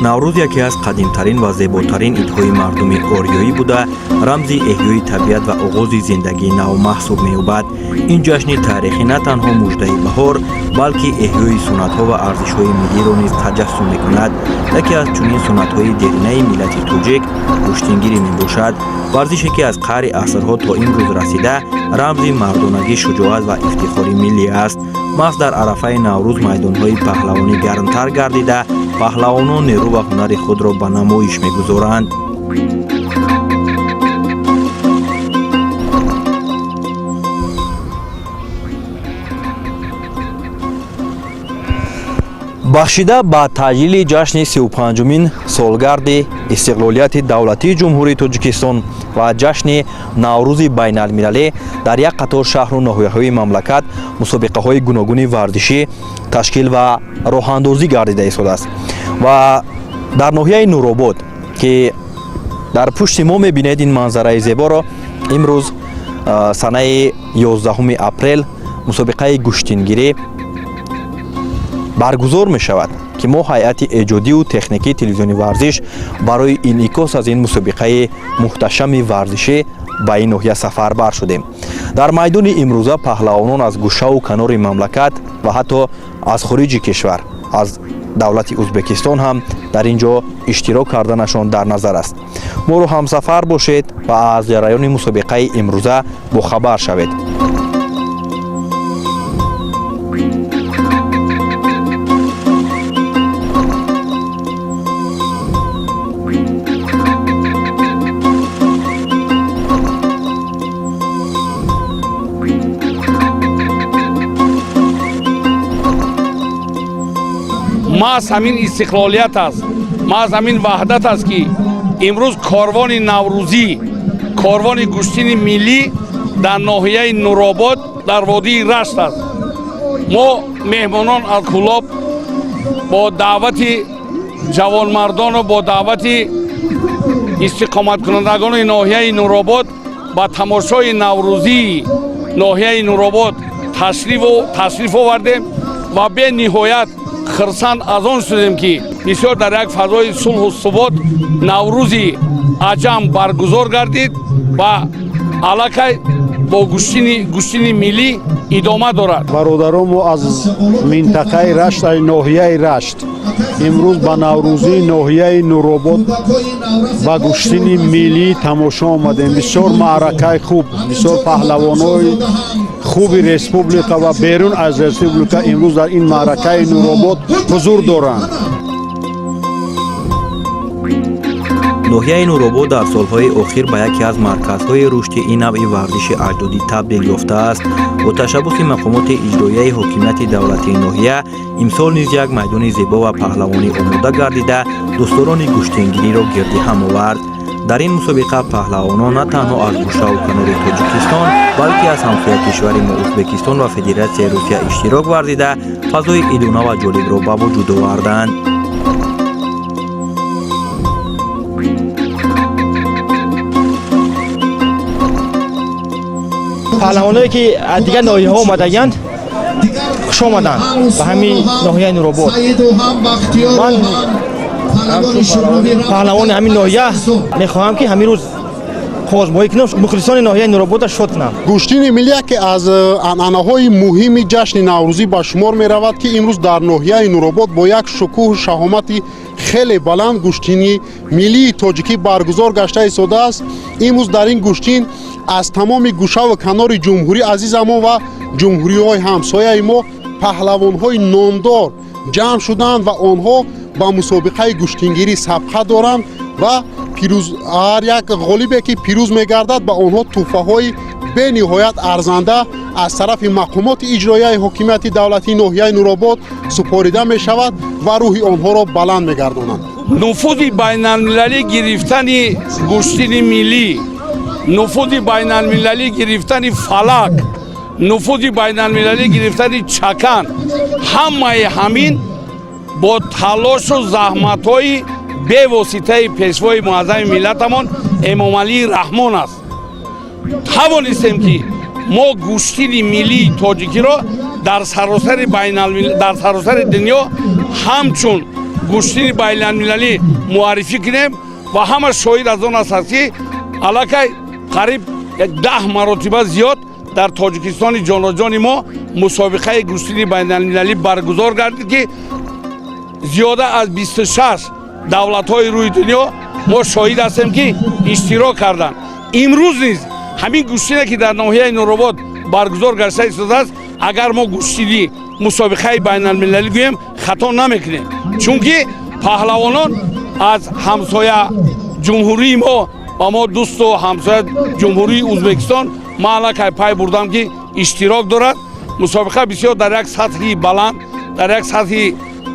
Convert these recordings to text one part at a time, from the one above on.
наврӯз яке аз қадимтарин ва зеботарин идҳои мардуми ориёӣ буда рамзи эҳёи табиат ва оғози зиндагии нав маҳсуб меёбад. ин ҷашни таърихӣ на танҳо муждаи баҳор, балки эҳёи суннатҳо ва арзишҳои миллиро низ таҷассум мекунад. яке аз чунин суннатҳои деринаи миллати тоҷик куштингирӣ мебошад. варзише ки аз қаъри асрҳо то имрӯз расида рамзи мардонагӣ, шуҷоат ва ифтихори миллӣ аст. маҳз дар арафаи наврӯз майдонҳои паҳлавонӣ гармтар гардида паҳлавонон нерӯ ва ҳунари худро ба намоиш мегузоранд. бахшида ба таъҷили ҷашни 35-умин солгарди истиқлолияти давлатии ҷумҳурии Тоҷикистон ва ҷашни Наврӯзи байналмилалӣ дар як қатор шаҳру ноҳияҳои мамлакат мусобиқаҳои гуногуни варзишӣ ташкил ва роҳандозӣ гардида истодааст. ва дар ноҳияи Нуробод ки дар пушти мо мебинед ин манзараи зеборо, имрӯз санаи 11 апрел мусобиқаи гӯштингирӣ баргузор мешавад ки мо ҳайати эҷодию техникии телевизиони варзиш барои инъикос аз ин мусобиқаи муҳташами варзишӣ ба ин ноҳия сафарбар шудем. дар майдони имрӯза паҳлавонон аз гӯшаву канори мамлакат ва ҳатто аз хориҷи кишвар, аз давлати Ӯзбекистон ҳам дар ин ҷо иштирок карданашон дар назар аст. моро ҳамсафар бошед ва аз ҷараёни мусобиқаи имрӯза бохабар шавед. محض همین استقلالیت است، محض همین وحدت است که امروز کاروان نوروزی، کاروان گوشتین ملی در ناحیه نورآباد در وادی رشت است. ما مهمانان الکلاب با دعوت جوانمردان و با دعوت استقامت کنندگان ناحیه نورآباد با تماشای نوروزی ناحیه نورآباد تشریف آوردیم و به نهایت خرسند از آن شدیم که بسیار در یک فضای صلح و ثبات نوروزی عجم برگزار گردید و علاقه با گوشتین ملی ادامه دارد. برادران از منطقه رشت، ناحیه رشت، امروز با نوروزی ناحیه نورآباد با گوشتین ملی تماشا آمدیم. بسیار معرکه خوب، بسیار پهلوانای خوبی ریسپوبلیکا و بیرون از ریسپوبلیکا امروز در این معرکه نورآباد حضور دارند. ноҳияи Нуробод дар солҳои охир ба яке аз марказҳои рушди ин навъи варзиши аҷдодӣ табдил ёфтааст. бо ташаббуси мақомоти иҷроияи ҳокимияти давлатии ноҳия имсол низ як майдони зебо ва паҳлавонӣ омода гардида дӯстдорони гӯштингириро гирди ҳам овард. дар ин мусобиқа паҳлавонон на танҳо аз гӯшаву канори Тоҷикистон, балки аз ҳамсояи кишвари мо Ӯзбекистон ва Федератсияи Русия иштирок варзида фазои идона ва ҷолибро ба вуҷуд оварданд. پهلوانایی که از دیگر ناحیه‌ها اومدند خوش آمدند به همین ناحیه نورآباد. من پهلوان همین ناحیه میخواهم که همین روز خواستگاهی کنم مخلصان ناحیه نورآباد شاد کنم. گوشتین ملی که از عنعنه‌های مهم جشن نوروزی به شمار می‌رود که امروز در ناحیه نورآباد با یک شکوه و شهامتی خیلی بلند گوشتین ملی تاجیکی برگزار گشته ایستاده است. امروز در این گوشتین از تمام گوشه و کنار جمهوری عزیزمان و جمهوری‌های همسایه ما پهلوان‌های نامدار جمع شدند و آنها با مسابقه گوشتینگیری سابقه دارند و هر یک غالبی که پیروز می‌گردد به آنها تحفه‌های به نهایت ارزنده از طرف مقامات اجرایی حکومت دولتی ناحیه نورآباد سپاریده می‌شود و روح آنها را بلند می‌گردانند. نفوذ بین‌المللی گرفتن گوشتین ملی، نفوذ بین‌المللی گرفتن فلک، نفوذ بین‌المللی گرفتن چکن، همه همین با تلاش و زحمت‌های به واسطه پیشوای معظم ملتمان امام علی رحمان است. توانستیم که ما گوشتین ملی تاجیکی را در سراسر دنیا همچون гӯштини байналмилалӣ муаррифӣ кунем ва ҳама шоҳид аз он аст ки аллакай қариб 10 маротиба зиёд дар тоҷикистони ҷоноҷони мо мусобиқаи гӯштини байналмилалӣ баргузор гардид ки зиёда аз 26 давлатҳои рӯи дунё мо шоҳид ҳастем ки иштирок карданд. имрӯз низ ҳамин гӯштине ки дар ноҳияи нуробод баргузор гашта истодааст, агар мо гӯштини мусобиқаи байналмилалӣ гӯем хато намекунем, чунки паҳлавонон аз ҳамсоя ҷумҳурии мо ва мо дӯсту ҳамсоя ҷумҳурии Ӯзбекистон ман аллакай пай бурдам ки иштирок дорад. мусобиқа бисёр дар як сатҳи баланд, дар як сатҳи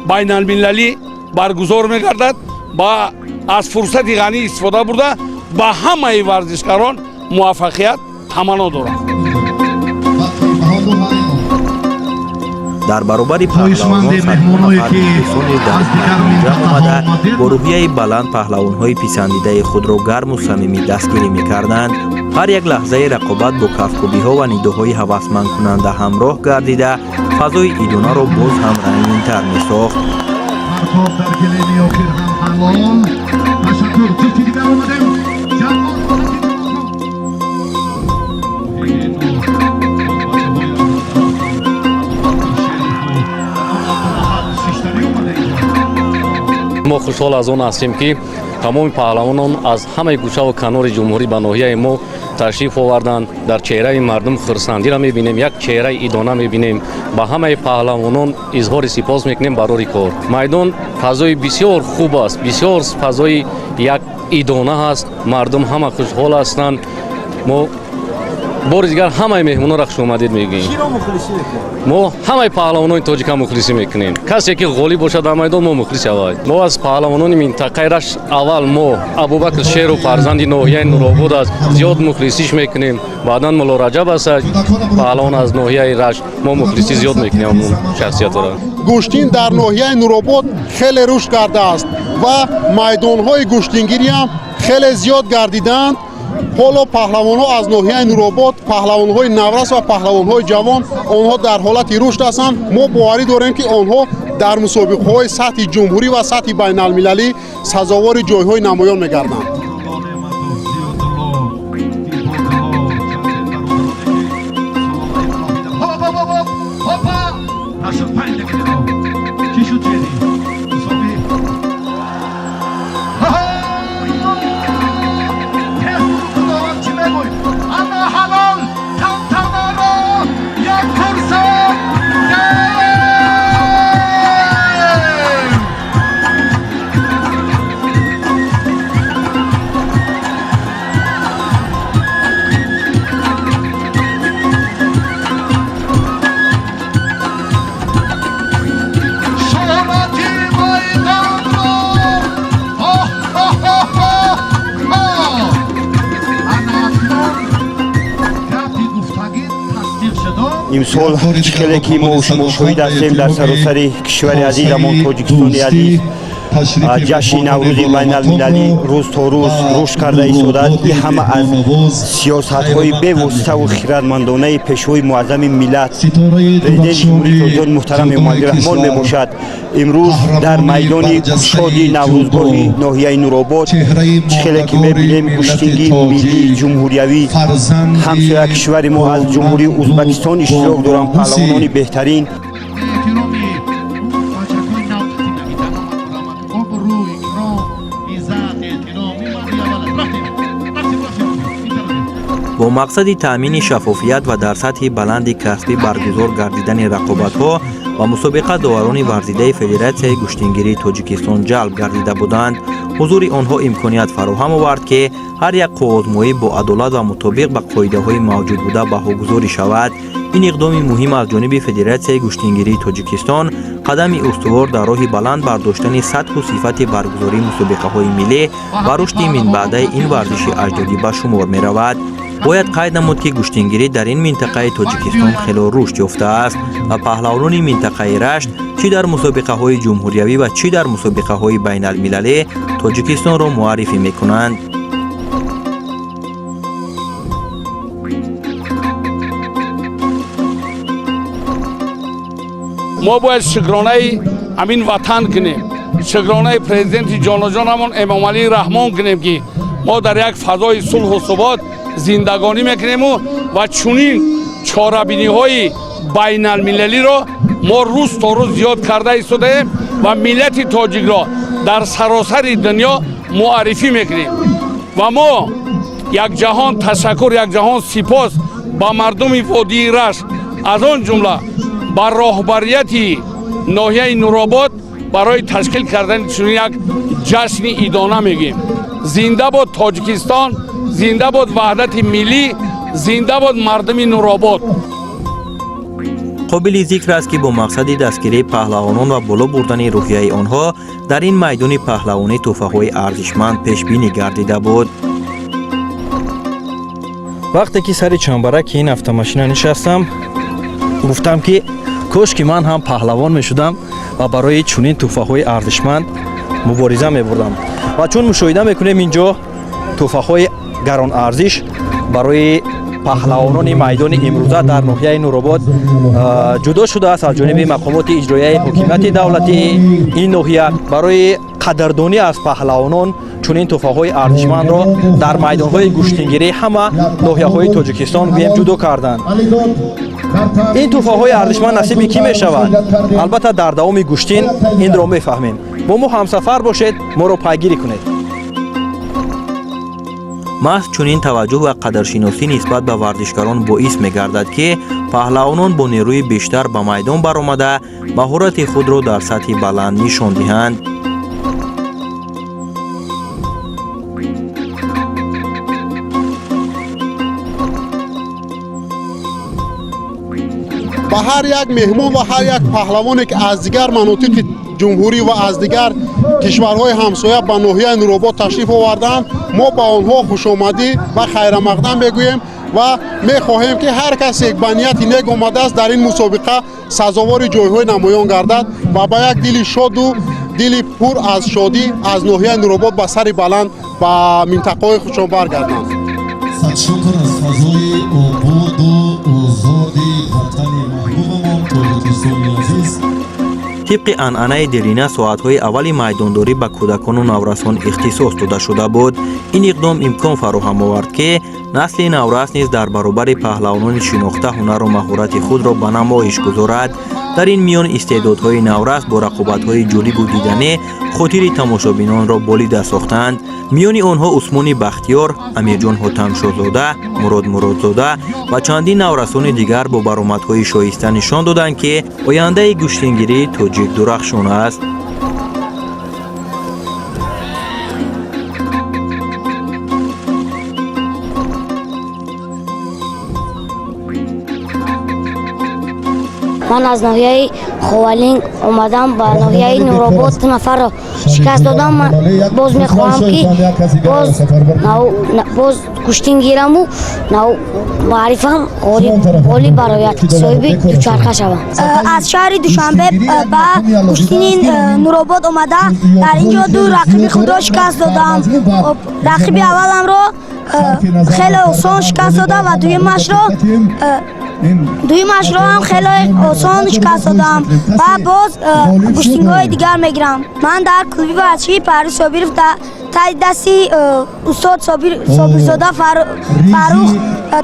байналмилалӣ баргузор мегардад ва аз фурсати ғанӣ истифода бурда ба ҳамаи варзишгарон муваффақият таманно дорад. дар баробари паҳлавонон садҳо нафар кӯҳистони дар ҷамъ омада бо рӯҳияи баланд паҳлавонҳои писандидаи худро гарму самимӣ дастгирӣ мекарданд. ҳар як лаҳзаи рақобат бо кафкӯбиҳо ва нидоҳои ҳавасмандкунанда ҳамроҳ гардида фазои идонаро боз ҳам рангинтар месохт. мо хушҳол аз он ҳастем ки тамоми паҳлавонон аз ҳамаи гӯшаву канори ҷумҳурӣ ба ноҳияи мо ташриф оварданд. дар чеҳраи мардум хурсандиро мебинем, як чеҳраи идона мебинем. ба ҳамаи паҳлавонон изҳори сипос мекунем барори кор. майдон фазои бисёр хуб аст, бисёр фазои як идона ҳаст, мардум ҳама хушҳол ҳастанд. мо бори дигар ҳамаи меҳмононро хушомадед мегӯем. мо ҳамаи паҳлавонони тоҷика мухлисӣ мекунем. касе ки ғолиб бошад дар майдон мо мухлис шавад. мо аз паҳлавонони минтақаи рашт аввал мо абубакр шеру фарзанди ноҳияи нуробод аст зиёд мухлисиш мекунем. баъдан мулло раҷаб аст паҳлавон аз ноҳияи рашт, мо мухлисӣ зиёд мекунем он шахсиятро. гӯштин дар ноҳияи нуробод хеле рушд кардааст ва майдонҳои гӯштингирӣ ҳам хеле зиёд гардиданд. ҳоло паҳлавонҳо аз ноҳияи нуробод, паҳлавонҳои наврас ва паҳлавонҳои ҷавон, онҳо дар ҳолати рушд ҳастанд. мо боварӣ дорем ки онҳо дар мусобиқаҳои сатҳи ҷумҳурӣ ва сатҳи байналмилалӣ сазовори ҷойҳои намоён мегарданд. имсол хеле ки мо шумо шоҳид ҳастем дар саросари кишвари азизамон тоҷикистони азиз ҷашни наврӯзи байналмилалӣ рӯз то рӯз рушд карда истодааст. ин ҳама аз сиёсатҳои бевоситаву хиратмандонаи пешвои муаззами миллат президенти ҷумҳурии тоҷикистон муҳтарам эмомалӣ раҳмон мебошад. имрӯз дар майдони шоди наврӯзгоҳи ноҳияи нуробод хеле ки мебинем гӯштинги миллии ҷумҳуриявӣ ҳамсоя кишвари мо аз ҷумҳурии Ӯзбекистон иштирок доранд. паҳлавонони беҳтарин бо мақсади таъмини шаффофият ва дар сатҳи баланди касбӣ баргузор гардидани рақобатҳо ва мусобиқа доварони варзидаи Федератсияи гӯштингирии Тоҷикистон ҷалб гардида буданд. ҳузури онҳо имконият фароҳам овард ки ҳар як қуввозмоӣ бо адолат ва мутобиқ ба қоидаҳои мавҷуд буда баҳогузорӣ шавад. ин иқдоми муҳим аз ҷониби Федератсияи гӯштингирии Тоҷикистон қадами устувор дар роҳи баланд бардоштани сатҳу сифати баргузории мусобиқаҳои миллӣ ва рушди минбаъдаи ин варзиши аҷдодӣ ба шумор меравад. бояд қайд намуд ки гӯштингирӣ дар ин минтақаи Тоҷикистон хело рушд ёфтааст ва паҳлавонони минтақаи рашт чӣ дар мусобиқаҳои ҷумҳуриявӣ ва чӣ дар мусобиқаҳои байналмилалӣ Тоҷикистонро муаррифӣ мекунанд. мо бояд шукронаи ҳамин ватан кунем, шукронаи президенти ҷоноҷонамон Эмомалии Раҳмон кунем, ки мо дар як фазои сулҳу субот зиндагонӣ мекунему ва чунин чорабиниҳои байналмилалиро мо рӯз то рӯз зиёд карда истодаем ва миллати тоҷикро дар саросари дунё муаррифӣ мекунем. ва мо якҷаҳон ташаккур, якҷаҳон сипос ба мардуми водии Рашт, аз он ҷумла ба роҳбарияти ноҳияи Нуробод барои ташкил кардани чунин як ҷашни идона мегӯем. Зинда бод Тоҷикистон, зинда бод ваҳдати миллӣ, зинда бод мардуми Нуробод. қобили зикр аст ки бо мақсади дастгирии паҳлавонон ва боло бурдани рӯҳияи онҳо дар ин майдони паҳлавонӣ тӯҳфаҳои арзишманд пешбинӣ гардида буд. вақте ки сари чамбараки ин автомашина нишастам, гуфтам ки кошки ман ҳам паҳлавон мешудам ва барои чунин тӯҳфаҳои арзишманд мубориза мебурдам. ва чун мушоҳида мекунем инҷо тӯҳфаҳои гаронарзиш барои паҳлавонони майдони имрӯза дар ноҳияи Нуробод ҷудо шудааст аз ҷониби мақомоти иҷроияи ҳокимияти давлатии ин ноҳия. барои қадрдонӣ аз паҳлавонон чунин тӯҳфаҳои арзишмандро дар майдонҳои гӯштингирии ҳама ноҳияҳои Тоҷикистон гӯем ҷудо карданд. ин тӯҳфаҳои арзишманд насиби кӣ мешавад? албатта дар давоми гӯштин инро мефаҳмем. бо мо ҳамсафар бошед, моро пайгирӣ кунед. маҳз чунин таваҷҷӯҳ ва қадршиносӣ нисбат ба варзишгарон боис мегардад ки паҳлавонон бо нерӯи бештар ба майдон баромада маҳорати худро дар сатҳи баланд нишон диҳанд. ба ҳар як меҳмон ва ҳар як паҳлавоне ки аз дигар манотиқи ҷумҳурӣ ва аз дигар кишварҳои ҳамсоя ба ноҳияи Нуробод ташриф оварданд, мо ба онҳо хушомадӣ ва хайрамақдам мегӯем ва мехоҳем ки ҳар касе ба нияти нек омадааст дар ин мусобиқа сазовори ҷойҳои намоён гардад ва ба як дили шоду дили пур аз шодӣ аз ноҳияи Нуробод ба сари баланд ба минтақаҳои худшон баргарданд. садшукр аз фазои ободу озоди ватани маҳбубамон Тоҷикистони азиз. طبق анъанаи дерина соатҳои аввали майдондорӣ ба кӯдакону наврасон ихтисос дода шуда буд. ин иқдом имкон фароҳам овард ки насли наврас низ дар баробари паҳлавонони шинохта ҳунару маҳорати худро ба намоиш гузорад. дар ин миён истеъдодҳои наврас бо рақобатҳои ҷолибу диданӣ хотири тамошобинонро болида сохтанд. миёни онҳо Усмони Бахтиёр, Амирҷон Ҳотамшозода, Мурод Муродзода ва чандин наврасони дигар бо баромадҳои шоиста нишон доданд ки ояндаи гӯштингирии тоҷик дурахшон аст. من از ناحیه خوالینگ اومدم با ناحیه نوروباد نفر شکست دادم. من باز میخواهم که باز کشتین گیرم و معرفم قولی برایت صاحبی دوچرخه شوم. از شهر دوشنبه با کشتین نوروباد اومده در اینجا دو رقیب خود را شکست دادم. رقیب اولم رو خیلی آسان شکست دادم و دویمش رو هم خیلی آسان شکست دادم و باز کشتینگاه دیگر میگیرم. من در کلبی بچگی پرویز صابرov تای دستی استاد صابرزاده فاروق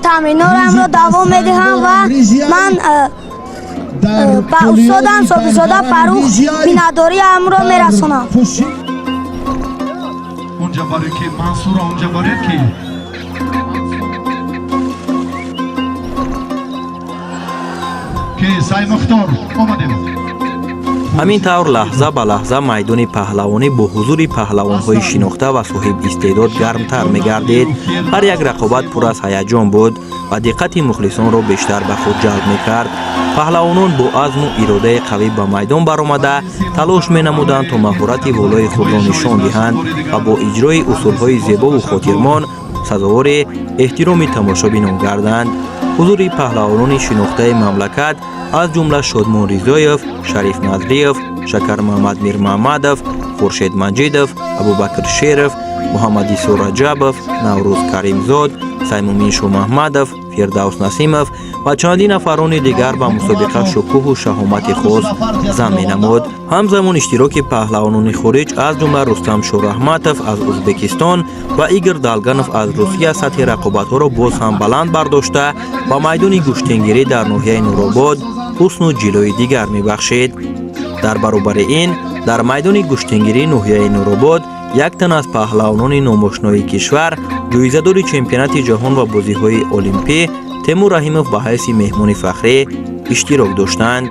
تمرین‌ها رو دوام میدهم و من با استادم صابرزاده فاروق بی‌نداری هم رو میرسونم. اونجا برای که منصور اونجا برای که سعی مختار آمدیم. ҳамин тавр лаҳза ба лаҳза майдони паҳлавонӣ бо ҳузури паҳлавонҳои шинохта ва соҳибистеъдод гармтар мегардид. ҳар як рақобат пур аз ҳаяҷон буд ва диққати мухлисонро бештар ба худ ҷалб мекард. паҳлавонон бо азму иродаи қавӣ ба майдон баромада талош менамуданд то маҳорати волои худро нишон диҳанд ва бо иҷрои усулҳои зебову хотирмон сазовори эҳтироми тамошобинон гарданд. ҳузури паҳлавонони шинохтаи мамлакат аз ҷумла Шодмон Ризоев, Шариф Назриев, Шакар Муҳаммад Мирмаҳмадов, Хуршед Маҷидов, Абубакр Шеров, Муҳаммад Исо Раҷабов, Наврӯз Каримзод, саймумин шумаҳмадов, фирдавс насимов ва чандин нафарони дигар ба мусобиқа шукӯҳу шаҳомати хос зам менамуд. ҳамзамон иштироки паҳлавонони хориҷ аз ҷумла рустам шӯраҳматов аз ӯзбекистон ва игор далганов аз русия сатҳи рақобатҳоро боз ҳам баланд бардошта ба майдони гӯштенгирӣ дар ноҳияи нуробод ҳусну ҷилои дигар мебахшид. дар баробари ин дар майдони гӯштенгирии ноҳияи нуробод як тан аз паҳлавонони номошнои кишвар ҷоизадори чемпионати ҷаҳон ва бозиҳои олимпӣ Темур Раҳимов ба ҳайси меҳмони фахрӣ иштирок доштанд.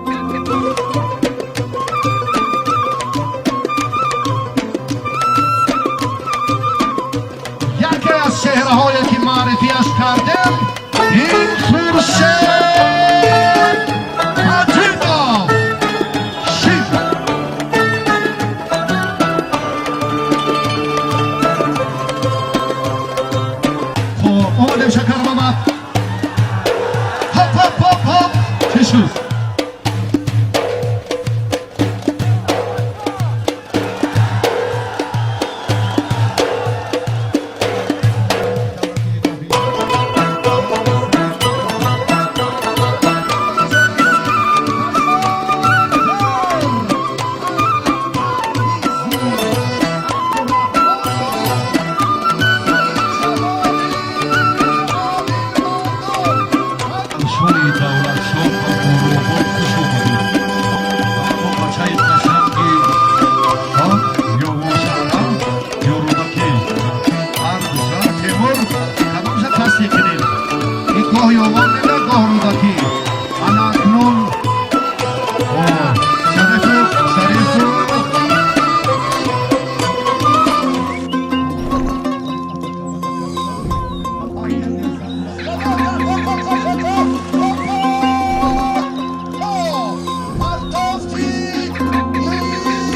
яке аз чеҳраҳое ки маърифиаш кардем ин Хуршед Маҷидов Шив. хоб омадем Шакармамад. Хоп чӣ шуд?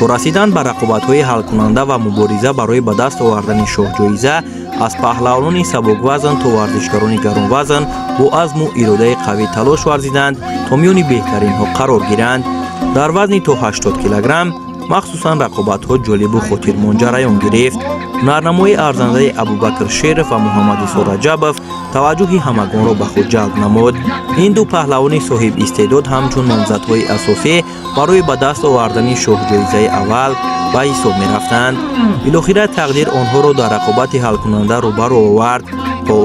то расидан ба рақобатҳои ҳалкунанда ва мубориза барои ба даст овардани шоҳҷоиза аз паҳлавонони сабуквазн то варзишгарони гаронвазн бо азму иродаи қавӣ талош варзиданд то миёни беҳтаринҳо қарор гиранд. дар вазни то 80 килограмм махсусан рақобатҳо ҷолибу хотирмон ҷараён гирифт. ҳунарнамои арзандаи Абубакр Шеров ва Муҳаммадисо Раҷабов таваҷҷӯҳи ҳамагонро ба худ ҷалб намуд. ин ду паҳлавони соҳибистеъдод ҳамчун номзадҳои асосӣ барои ба даст овардани шоҳҷоизаи аввал ба ҳисоб мерафтанд. билохира тақдир онҳоро дар рақобати ҳалкунанда рӯбарӯ овард.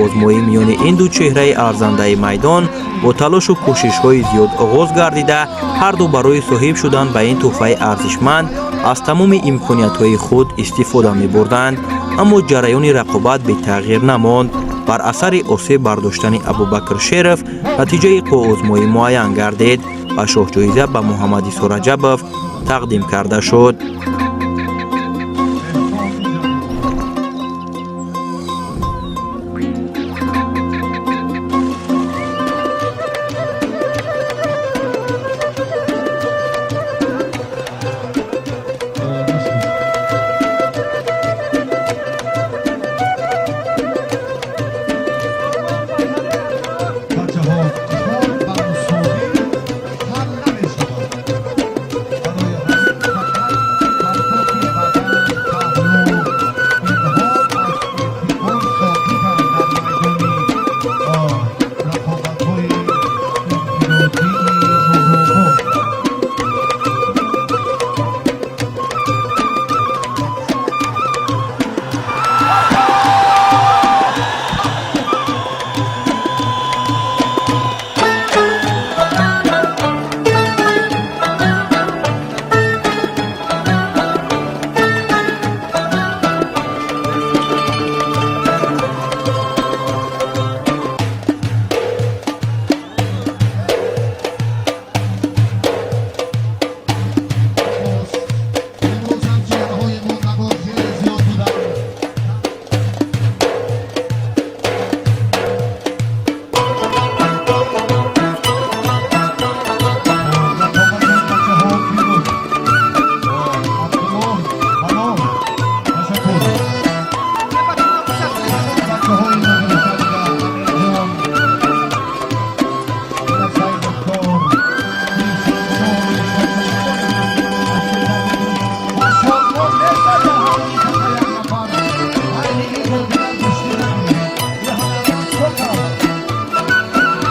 озмоӣ миёни ин ду чеҳраи арзандаи майдон бо талошу кӯшишҳои зиёд оғоз гардида ҳарду барои соҳиб шудан ба ин тӯҳфаи арзишманд аз тамоми имкониятҳои худ истифода мебурданд. аммо ҷараёни рақобат бетағйир намонд. бар асари осеб бардоштани Абубакр Шеров натиҷаи қоозмоӣ муайян гардид ва шоҳҷоиза ба Муҳаммадисо Раҷабов тақдим карда шуд.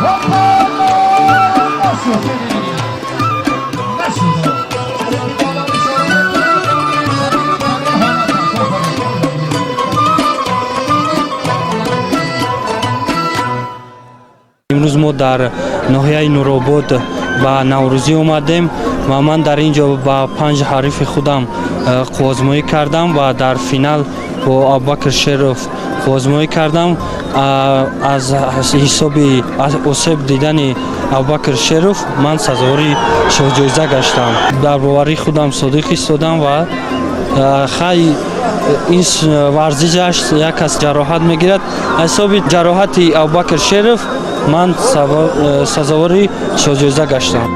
امروز ما در ناحیه نوروباد با نوروزی اومدیم و من در اینجا با 5 حریف خودم آزمایی کردم و در فینال با ابوبکر شریف آزمایی کردم. از حساب اسب دیدن ابوبکر شریف من سزاواری جایزه گشتم. در باوری خودم صادق ایستادم و خیلی این ورزش یک از جراحت میگیرد. حساب جراحت ابوبکر شریف من سزاواری جایزه گشتم.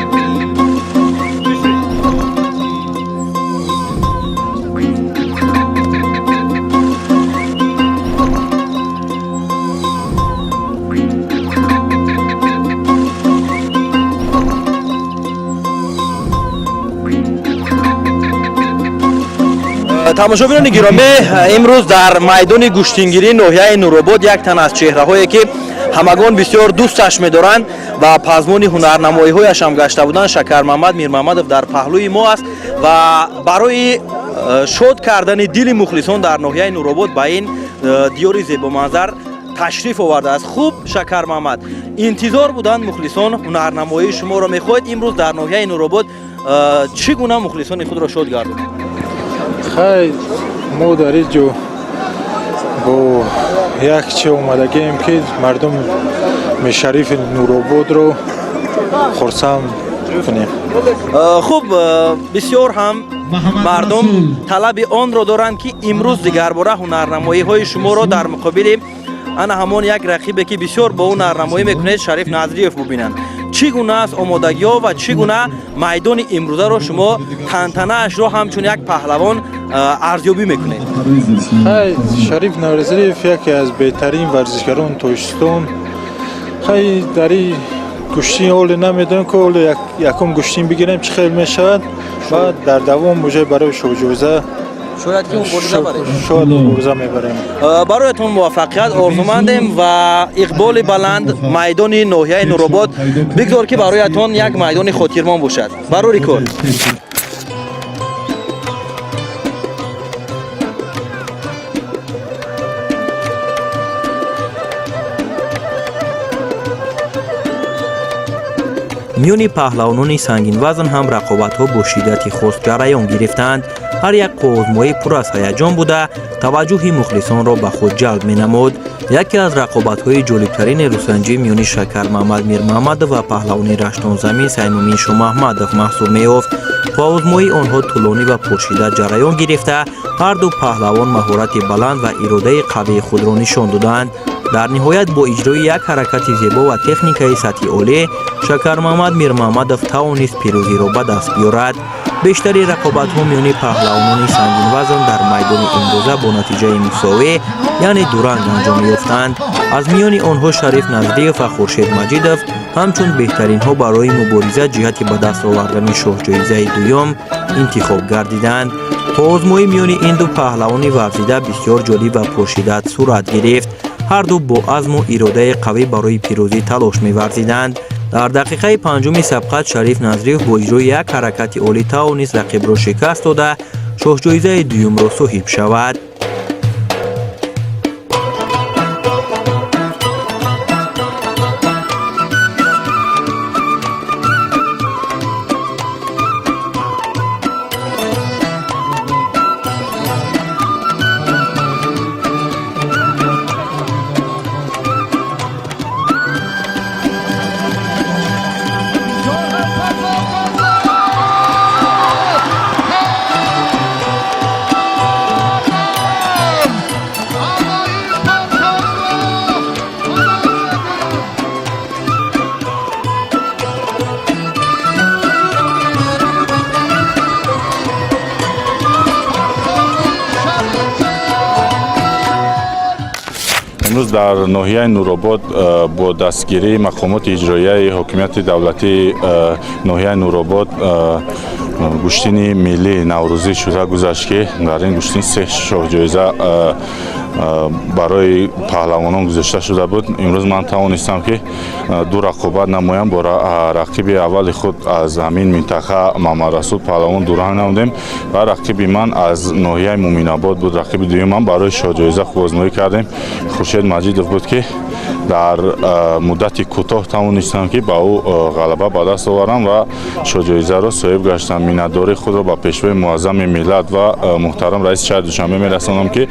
тамошобинони гиромӣ, имрӯз дар майдони гӯштингирӣ ноҳияи нуробод як тан аз чеҳраҳое ки ҳамагон бисёр дӯсташ медоранд ва пазмони ҳунарнамоиҳояш ҳам гашта буданд, Шакармаҳмад Мирмаҳмадов дар паҳлӯи мо аст ва барои шод кардани дили мухлисон дар ноҳияи нуробод ба ин диёри зебоманзар ташриф овардааст. Хуб, Шакармаҳмад, интизор буданд мухлисон ҳунарнамоии шуморо. Мехоҳед имрӯз дар ноҳияи нуробод чӣ гуна мухлисони худро шод гардонед? хай мо дар ин ҷо бо як чи омадагием ки мардум мешарифи нурободро хурсанд кунем. хуб, бисёр ҳам мардум талаби онро доранд ки имрӯз дигарбора ҳунарнамоиҳои шуморо дар муқобили ана ҳамон як рақибе ки бисёр бо ӯ нарнамоӣ мекунед, Шариф Назриев бубинанд. Чӣ гуна аст омодагиҳо ва чӣ гуна майдони имрӯзаро шумо тантанаашро ҳамчун як паҳлавон арзёбӣ мекунед? хай Шариф Назриев яке аз беҳтарин варзишгарони Тоҷикистон. хай дар ин гӯштин оле намедонем ки оле якум гӯштин бигирем чӣ хел мешавад ва дар давом уже барои шоҳҷоиза шояд ки мубориза баред. шояд мубориза мебарем. бароятон муваффақият орзумандем ва иқболи баланд. Майдони ноҳияи нуробод бигзор ки бароятон як майдони хотирмон бошад. барори кор. миёни паҳлавонони сангинвазн ҳам рақобатҳо бо шиддати хос ҷараён гирифтанд. ҳар як қозмоӣ пур аз ҳаяҷон буда таваҷҷӯҳи мухлисонро ба худ ҷалб менамуд. яке аз рақобатҳои ҷолибтарини рӯсанҷӣ миёни Шакармаҳмад Мирмаҳмадов ва паҳлавони раштонзамин Сайнумин Шомаҳмадов маҳсуб меёфт. то озмоии онҳо тӯлонӣ ва пуршиддат ҷараён гирифта, ҳар ду паҳлавон маҳорати баланд ва иродаи қавии худро нишон доданд. дар ниҳоят бо иҷрои як ҳаракати зебо ва техникаи сатҳи олӣ Шакармаҳмад Мирмаҳмадов тавонист пирӯзиро ба даст биёрад. бештари рақобатҳо миёни паҳлавонони сангинвазн дар майдони имрӯза бо натиҷаи мусовӣ, яъне дуранг анҷом ёфтанд. аз миёни онҳо Шариф Назриев ва Хуршед Маҷидов ҳамчун беҳтаринҳо барои мубориза ҷиҳати ба даст овардани шоҳҷоизаи дуюм интихоб гардиданд. то озмоӣ миёни ин ду паҳлавони варзида бисёр ҷолиб ва пуршиддат сурат гирифт. ҳар ду бо азму иродаи қавӣ барои пирӯзӣ талош меварзиданд. дар дақиқаи панҷуми сабқат Шариф Назриев бо иҷрои як ҳаракати олӣ тавонист рақибро шикаст дода шоҳҷоизаи дуюмро соҳиб шавад. امروز در ناحیه نوروباد با دستگیری مقامات اجرایی حاکمیت دولتی ناحیه نوروباد گوشتین ملی نوروزی شده گذشت که در این گوشتین 3 شاه جایزه барои паҳлавонон гузошта шуда буд. имрӯз ман тавонистам ки ду рақобат намоям бо рақиби аввали худ аз ҳамин минтақа Мамадрасул паҳлавон дуранг намудем ва рақиби ман аз ноҳияи Муминобод буд. рақиби дуюмам барои шоҳҷоиза хубозмоӣ кардем. Хуршед Маҷидов буд ки дар муддати кӯтоҳ тавонистам ки ба ӯ ғалаба ба даст оварам ва шоҳҷоизаро соҳиб гаштам. миннатдории худро ба пешвои муаззами миллат ва муҳтарам раиси шаҳри Душанбе мерасонам ки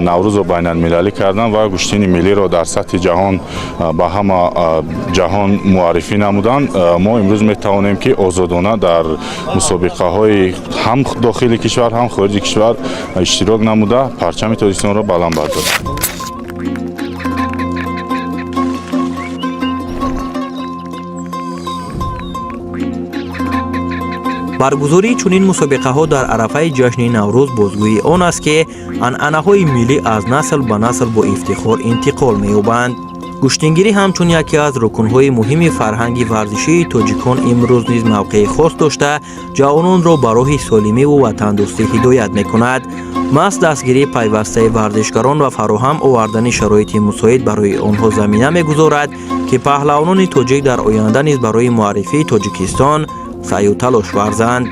наврӯзро байналмилалӣ кардан ва гӯштини миллиро дар сатҳи ҷаҳон ба ҳама ҷаҳон муаррифӣ намудан. мо имрӯз метавонем ки озодона дар мусобиқаҳои ҳам дохили кишвар ҳам хориҷи кишвар иштирок намуда парчами Тоҷикистонро баланд бардорем. баргузории чунин мусобиқаҳо дар арафаи ҷашни наврӯз бозгӯи он аст ки анъанаҳои миллӣ аз насл ба насл бо ифтихор интиқол меёбанд. гӯштингирӣ ҳамчун яке аз рукунҳои муҳими фарҳанги варзишии тоҷикон имрӯз низ мавқеи хос дошта ҷавононро ба роҳи солимиву ватандӯстӣ ҳидоят мекунад. маҳз дастгирии пайвастаи варзишгарон ва фароҳам овардани шароити мусоид барои онҳо замина мегузорад ки паҳлавонони тоҷик дар оянда низ барои муаррифии Тоҷикистон саъю талош варзанд.